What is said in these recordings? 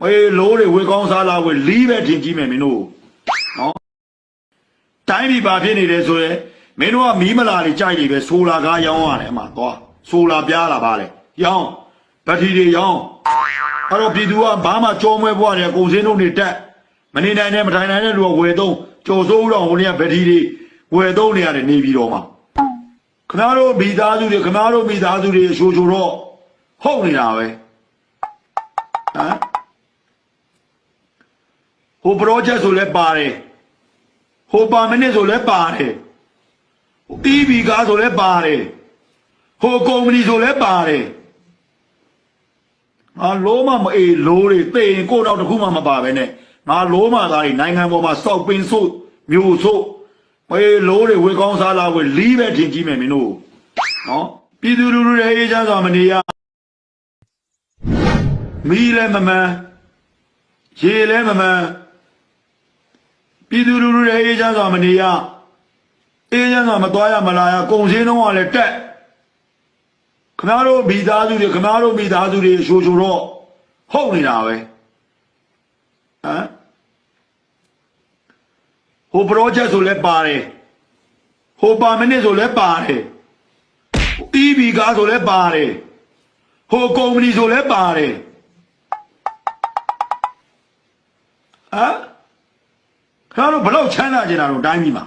喂，老的会讲啥啦？会里边天气咩没弄？哦，တိုင်းပြည်ပါဖြစ်နေတဲ့ဆိုရင်မင်းတို့ကမီးမလာတွေကြိုက်နေပဲဆိုလာကားရောင်းရတယ်အမှသွားဆိုလာပြားလာပါလေရောင်းဗတ်တီတွေရောင်းအဲ့တော့ပြည်သူကဘာမှကြောမွဲပွားတယ်ကုန်စင်းတို့တွေတက်မနေနိုင်နဲ့မထိုင်နိုင်တဲ့လူကဝယ်သုံးကြော်စိုးတော့ဟိုနေ့ကဗတ်တီတွေဝယ်သုံးနေရတယ်နေပြီးတော့မှခင်ဗျားတို့မိသားစုတွေခင်ဗျားတို့မိသားစုတွေရှိုးချိုတော့ဟုတ်နေတာပဲဟမ်ဟို project ဆိုလဲပါတယ်ဟိုပါမနစ်ဆိုလဲပါတယ်တီးဗီကားဆိုလဲပါတယ်ဟိုကုမ္ပဏီဆိုလဲပါတယ်ငါလုံးမမအေးလိုးတွေသိရင်ကိုတော့တခုမှမပါပဲနဲ့ငါလုံးမသားတွေနိုင်ငံပေါ်မှာစောက်ပင်းဆို့မျိုးဆို့အေးလိုးတွေဝေကောင်းစားလာဝေလီးပဲထင်ကြီးမယ်မင်းတို့နော်ပြည်သူလူထုတွေအေးချမ်းစွာမနေရမီးလဲမမှန်ရေလဲမမှန်ပြည်သူလူထုတွေအေးချမ်းစွာမနေရအေးချမ်းစွာမသွားရမလာရကုန်စင်းတော့ကလည်းတက်ခင်ဗျားတို့မိသားစုတွေခင်ဗျားတို့မိသားစုတွေရှိုးချိုတော့ဟုတ်နေတာပဲဟမ်ဟို project ဆိုလဲပါတယ်ဟိုပါမနစ်ဆိုလဲပါတယ်တီးဗီကားဆိုလဲပါတယ်ဟိုကုမ္ပဏီဆိုလဲပါတယ်ဟမ်ခင်ဗျားတို့ဘလို့ချမ်းသာကြတာတော့တိုင်းပြည်မှာ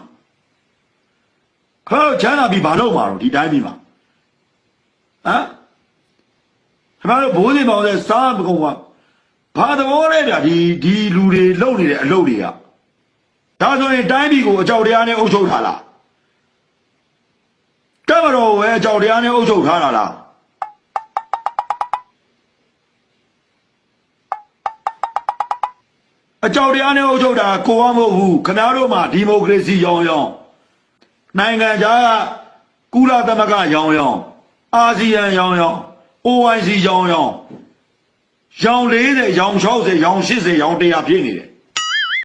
ခင်ဗျားတို့ချမ်းသာပြီးဘာလို့မှာတော့ဒီတိုင်းပြည်မှာဟမ်ခင်ဗျားတို့ဘိုးစင်ပေါင်းတဲ့စားမကုန်ပါဘာသဘောလဲဗျာဒီလူတွေလုံနေတဲ့အလုပ်တွေကဒါဆိုရင်တိုင်းပြည်ကိုအကြောက်တရားနဲ့အုပ်ချုပ်ထားလားကမ္ဘာတော်ဝဲအကြောက်တရားနဲ့အုပ်ချုပ်ထားတာလားအကြောက်တရားနဲ့အုပ်ချုပ်တာကိုကမဟုတ်ဘူးခင်ဗျားတို့မှာဒီမိုကရေစီရောင်းနိုင်ငံခြားကကုလသမဂ္ဂရောင်းအာဆီယံရောင်း OIC ရောင်း40ရောင်း60ရောင်း80ရောင်း100ဖြစ်နေတယ်